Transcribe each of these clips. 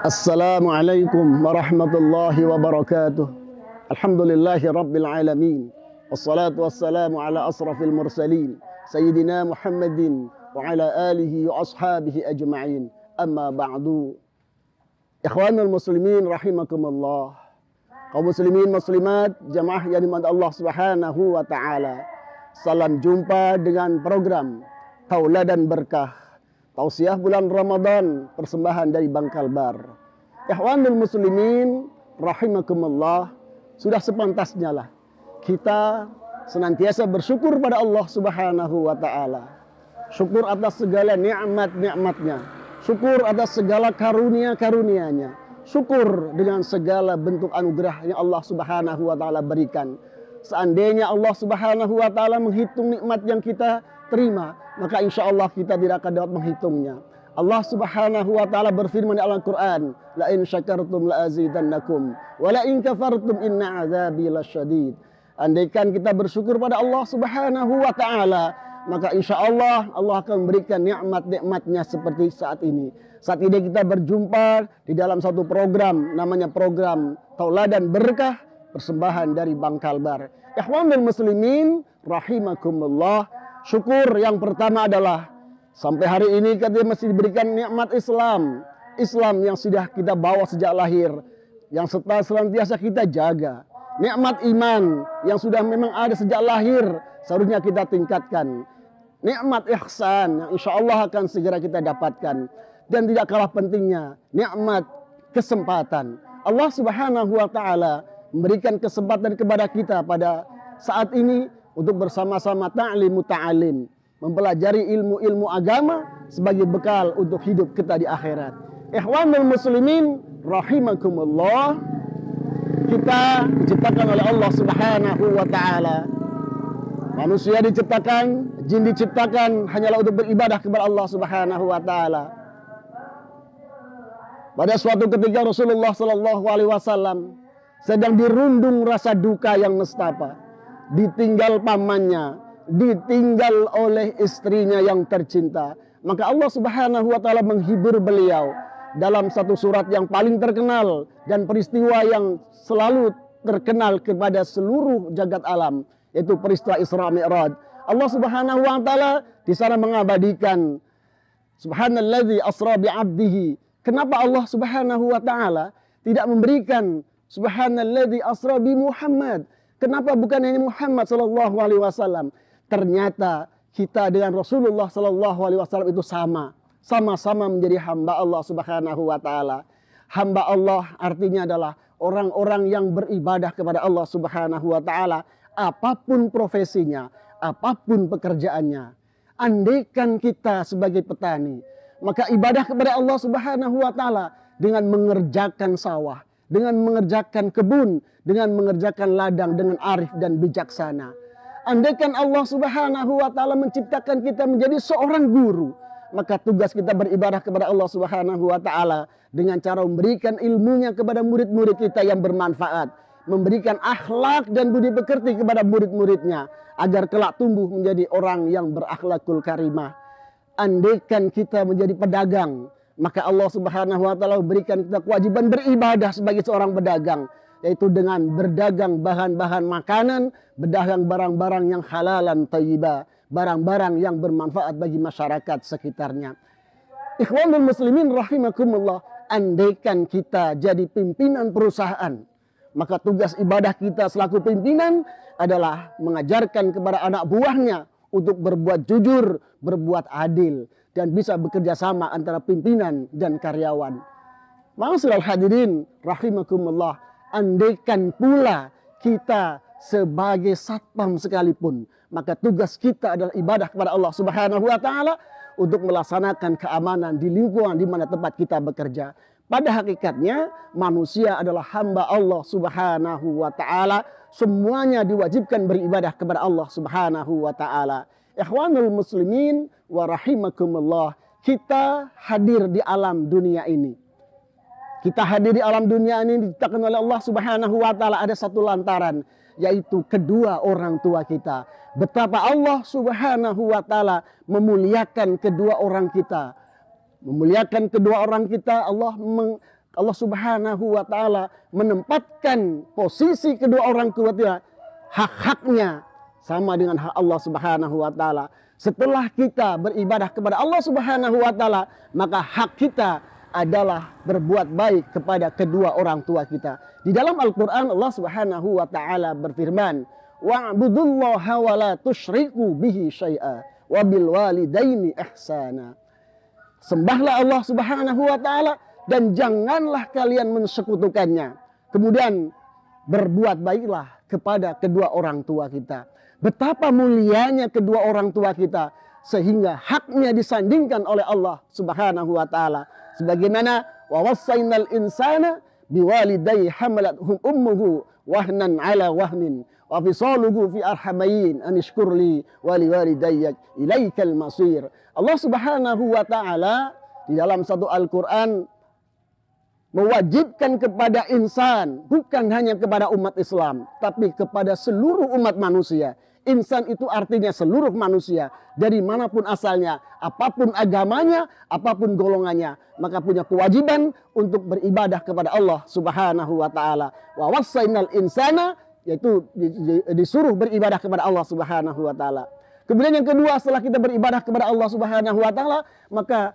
Assalamualaikum warahmatullahi wabarakatuh. Alhamdulillahi rabbil alamin. Wassalatu wassalamu ala asrafil mursalin Sayyidina Muhammadin wa ala alihi wa ashabihi ajma'in. Amma ba'du. Ikhwanul muslimin rahimakumullah. Kaum muslimin muslimat, jamaah yang dimana Allah subhanahu wa ta'ala. Salam jumpa dengan program Tauladan Berkah, tausiah bulan Ramadan, persembahan dari Bangkal Bar. Ikhwanul muslimin rahimakumullah, sudah sepantasnya lah kita senantiasa bersyukur pada Allah subhanahu wa ta'ala. Syukur atas segala nikmat-nikmatnya, syukur atas segala karunia-karunianya, syukur dengan segala bentuk anugerah yang Allah subhanahu wa ta'ala berikan. Seandainya Allah subhanahu wa ta'ala menghitung nikmat yang kita terima, maka insya Allah kita tidak akan dapat menghitungnya. Allah subhanahu wa ta'ala berfirman di Al-Quran, la in syakartum la azidannakum wa la in kafartum inna azabi lasyadid. Andaikan kita bersyukur pada Allah subhanahu wa ta'ala, maka insya Allah Allah akan memberikan nikmat-nikmatnya seperti saat ini. Saat ini kita berjumpa di dalam satu program, namanya program Tauladan Berkah, persembahan dari Bangkal Bar. Ikhwanul muslimin rahimakumullah, syukur yang pertama adalah sampai hari ini kita masih diberikan nikmat Islam. Islam yang sudah kita bawa sejak lahir, yang senantiasa kita jaga. Nikmat iman yang sudah memang ada sejak lahir, seharusnya kita tingkatkan. Nikmat ihsan yang insya Allah akan segera kita dapatkan. Dan tidak kalah pentingnya, nikmat kesempatan. Allah subhanahu wa ta'ala memberikan kesempatan kepada kita pada saat ini untuk bersama-sama ta'lim muta'alim, mempelajari ilmu-ilmu agama sebagai bekal untuk hidup kita di akhirat. Ikhwanul muslimin rahimakumullah, kita diciptakan oleh Allah subhanahu wa ta'ala. Manusia diciptakan, jin diciptakan hanyalah untuk beribadah kepada Allah subhanahu wa ta'ala. Pada suatu ketika Rasulullah sallallahu alaihi wasallam sedang dirundung rasa duka yang nestapa. Ditinggal pamannya, ditinggal oleh istrinya yang tercinta. Maka Allah subhanahu wa ta'ala menghibur beliau dalam satu surat yang paling terkenal dan peristiwa yang selalu terkenal kepada seluruh jagat alam, yaitu peristiwa Isra Mi'raj. Allah subhanahu wa ta'ala di sana mengabadikan subhanalladzi asra bi'abdihi. Kenapa Allah subhanahu wa ta'ala tidak memberikan subhanalladzi asra bi Muhammad? Kenapa bukan ini Muhammad sallallahu alaihi wasallam? Ternyata kita dengan Rasulullah sallallahu alaihi wasallam itu sama-sama menjadi hamba Allah subhanahu wa ta'ala. Hamba Allah artinya adalah orang-orang yang beribadah kepada Allah subhanahu wa ta'ala, apapun profesinya, apapun pekerjaannya. Andaikan kita sebagai petani, maka ibadah kepada Allah subhanahu wa ta'ala dengan mengerjakan sawah, dengan mengerjakan kebun, dengan mengerjakan ladang dengan arif dan bijaksana. Andaikan Allah subhanahu wa ta'ala menciptakan kita menjadi seorang guru, maka tugas kita beribadah kepada Allah subhanahu wa ta'ala dengan cara memberikan ilmunya kepada murid-murid kita yang bermanfaat, memberikan akhlak dan budi pekerti kepada murid-muridnya, agar kelak tumbuh menjadi orang yang berakhlakul karimah. Andaikan kita menjadi pedagang, maka Allah subhanahu wa ta'ala memberikan kita kewajiban beribadah sebagai seorang pedagang, yaitu dengan berdagang bahan-bahan makanan, berdagang barang-barang yang halalan thayyibah, barang-barang yang bermanfaat bagi masyarakat sekitarnya. Ikhwanul muslimin rahimakumullah, andaikan kita jadi pimpinan perusahaan, maka tugas ibadah kita selaku pimpinan adalah mengajarkan kepada anak buahnya untuk berbuat jujur, berbuat adil, dan bisa bekerja sama antara pimpinan dan karyawan. Ma'asyiral hadirin rahimakumullah, andaikan pula kita sebagai satpam sekalipun, maka tugas kita adalah ibadah kepada Allah subhanahu wa ta'ala untuk melaksanakan keamanan di lingkungan di mana tempat kita bekerja. Pada hakikatnya manusia adalah hamba Allah subhanahu wa ta'ala. Semuanya diwajibkan beribadah kepada Allah subhanahu wa ta'ala. Ikhwanul muslimin wa rahimakumullah, kita hadir di alam dunia ini. Kita hadir di alam dunia ini diciptakan oleh Allah subhanahu wa ta'ala ada satu lantaran, yaitu kedua orang tua kita. Betapa Allah subhanahu wa ta'ala memuliakan kedua orang kita. Memuliakan kedua orang kita, Allah Allah Subhanahu wa taala menempatkan posisi kedua orang tua kita, hak-haknya sama dengan hak Allah Subhanahu wa taala. Setelah kita beribadah kepada Allah Subhanahu wa taala, maka hak kita adalah berbuat baik kepada kedua orang tua kita. Di dalam Al-Qur'an Allah Subhanahu wa taala berfirman, "Wa'budullaha wa la tusyriku bihi syai'a wa bil walidaini ihsana." Sembahlah Allah Subhanahu wa taala dan janganlah kalian mensekutukannya. Kemudian berbuat baiklah kepada kedua orang tua kita. Betapa mulianya kedua orang tua kita sehingga haknya disandingkan oleh Allah Subhanahu wa taala. Sebagaimana wa wassaynal insana biwalidayhi hamalathu ummuhu wahnan ala wahnin wa fisaluhu fi arhamayn an ishkurli wa liwalidayya ilaikal masir. Allah Subhanahu wa taala di dalam satu Al-Qur'an mewajibkan kepada insan, bukan hanya kepada umat Islam, tapi kepada seluruh umat manusia. Insan itu artinya seluruh manusia, dari manapun asalnya, apapun agamanya, apapun golongannya, maka punya kewajiban untuk beribadah kepada Allah Subhanahu wa taala. Wa wassaynal insana, yaitu disuruh beribadah kepada Allah Subhanahu wa taala. Kemudian yang kedua, setelah kita beribadah kepada Allah Subhanahu wa taala, maka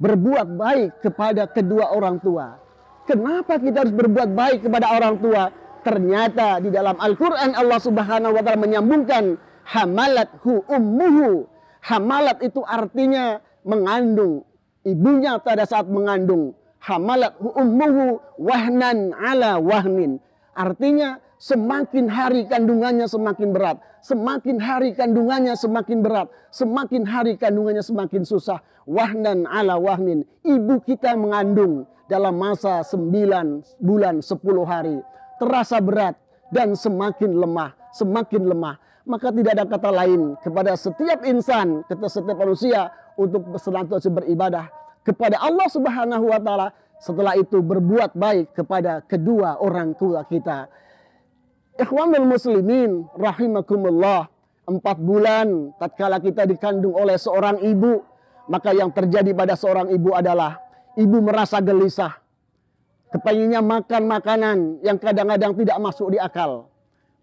berbuat baik kepada kedua orang tua. Kenapa kita harus berbuat baik kepada orang tua? Ternyata di dalam Al-Quran Allah Subhanahu wa taala menyambungkan hamalathu ummuhu. Hamalat itu artinya mengandung. Ibunya pada saat mengandung. Hamalathu ummuhu wahnan ala wahnin. Artinya semakin hari kandungannya semakin berat. Semakin hari kandungannya semakin berat. Semakin hari kandungannya semakin susah. Wahnan ala wahnin. Ibu kita mengandung dalam masa 9 bulan 10 hari. Terasa berat dan semakin lemah. Maka tidak ada kata lain kepada setiap insan, kepada setiap manusia untuk senantiasa beribadah kepada Allah Subhanahu wa taala. Setelah itu berbuat baik kepada kedua orang tua kita. Ikhwanul muslimin rahimakumullah, 4 bulan tatkala kita dikandung oleh seorang ibu, maka yang terjadi pada seorang ibu adalah ibu merasa gelisah. Kepenginnya makan makanan yang kadang-kadang tidak masuk di akal.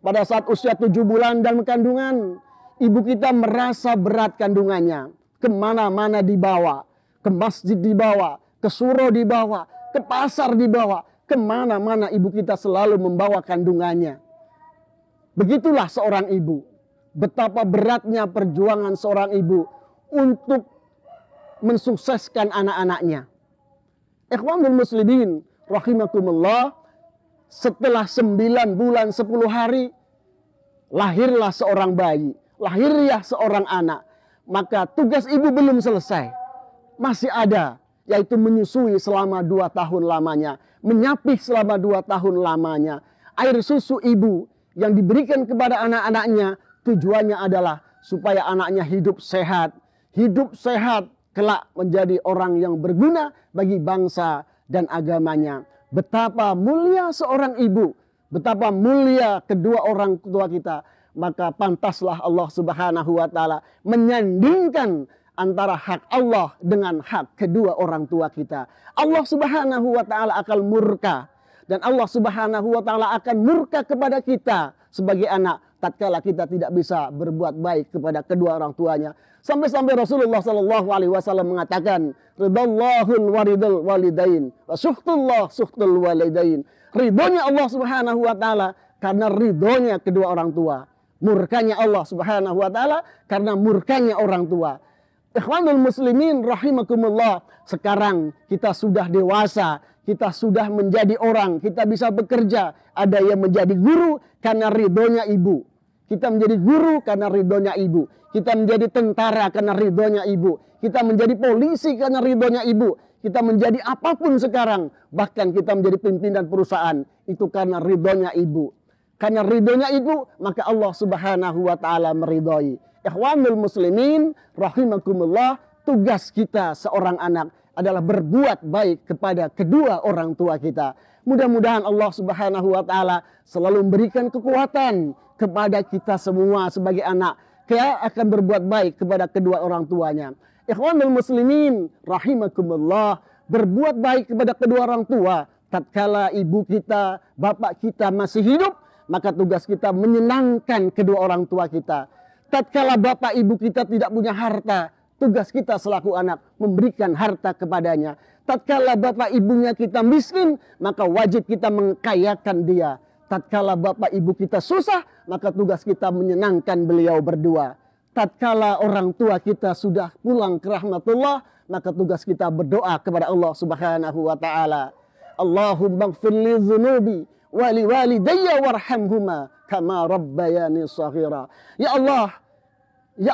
Pada saat usia 7 bulan dan kandungan, ibu kita merasa berat kandungannya. Kemana-mana dibawa, ke masjid dibawa, ke surau dibawa, ke pasar dibawa. Kemana-mana ibu kita selalu membawa kandungannya. Begitulah seorang ibu. Betapa beratnya perjuangan seorang ibu untuk mensukseskan anak-anaknya. Ikhwanul muslimin rahimakumullah, setelah 9 bulan 10 hari lahirlah seorang bayi, lahirlah seorang anak. Maka tugas ibu belum selesai, masih ada, yaitu menyusui selama 2 tahun lamanya, menyapih selama 2 tahun lamanya. Air susu ibu yang diberikan kepada anak-anaknya tujuannya adalah supaya anaknya hidup sehat kelak menjadi orang yang berguna bagi bangsa dan agamanya. Betapa mulia seorang ibu, betapa mulia kedua orang tua kita. Maka pantaslah Allah Subhanahu wa taala menyandingkan antara hak Allah dengan hak kedua orang tua kita. Allah Subhanahu wa taala akan murka, dan Allah Subhanahu wa taala akan murka kepada kita sebagai anak tatkala kita tidak bisa berbuat baik kepada kedua orang tuanya. Sampai-sampai Rasulullah sallallahu alaihi wasallam mengatakan, ridallahul waridul walidain wa suhtullah suhtul walidain. Ridhonya Allah Subhanahu wa taala karena ridhonya kedua orang tua. Murkanya Allah Subhanahu wa taala karena murkanya orang tua. Ikhwanul muslimin rahimakumullah, sekarang kita sudah dewasa, kita sudah menjadi orang, kita bisa bekerja. Ada yang menjadi guru karena ridhonya ibu. Kita menjadi guru karena ridhonya ibu. Kita menjadi tentara karena ridhonya ibu. Kita menjadi polisi karena ridhonya ibu. Kita menjadi apapun sekarang. Bahkan kita menjadi pimpinan perusahaan. Itu karena ridhonya ibu. Karena ridhonya ibu, maka Allah Subhanahu wa ta'ala meridhoi. Ikhwanul muslimin rahimakumullah, tugas kita seorang anak adalah berbuat baik kepada kedua orang tua kita. Mudah-mudahan Allah Subhanahu wa ta'ala selalu memberikan kekuatan kepada kita semua sebagai anak, kita akan berbuat baik kepada kedua orang tuanya. Ikhwanul muslimin rahimakumullah, berbuat baik kepada kedua orang tua tatkala ibu kita, bapak kita masih hidup, maka tugas kita menyenangkan kedua orang tua kita. Tatkala bapak ibu kita tidak punya harta, tugas kita selaku anak memberikan harta kepadanya. Tatkala bapak ibunya kita miskin, maka wajib kita mengkayakan dia. Tatkala bapak ibu kita susah, maka tugas kita menyenangkan beliau berdua. Tatkala orang tua kita sudah pulang ke rahmatullah, maka tugas kita berdoa kepada Allah Subhanahu wa taala. Allahumma ighfir li dzunubi wa li walidayya warhamhuma kama rabbayani shaghira. Ya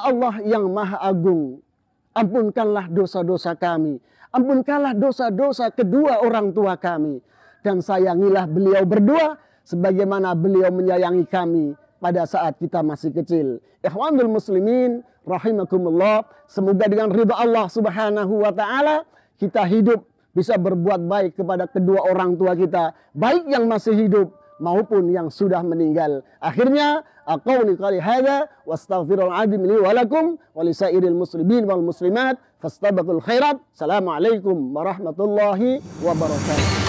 Allah yang Maha Agung, ampunkanlah dosa-dosa kami. Ampunkanlah dosa-dosa kedua orang tua kami. Dan sayangilah beliau berdua sebagaimana beliau menyayangi kami pada saat kita masih kecil. Ikhwanul muslimin rahimakumullah, semoga dengan ridha Allah Subhanahu wa taala kita hidup bisa berbuat baik kepada kedua orang tua kita, baik yang masih hidup maupun yang sudah meninggal. Akhirnya aqulu qouli hadza wastaghfirul azim li wa lakum wa lisairil muslimin wal muslimat fastabaqul khairat. Assalamualaikum warahmatullahi wabarakatuh.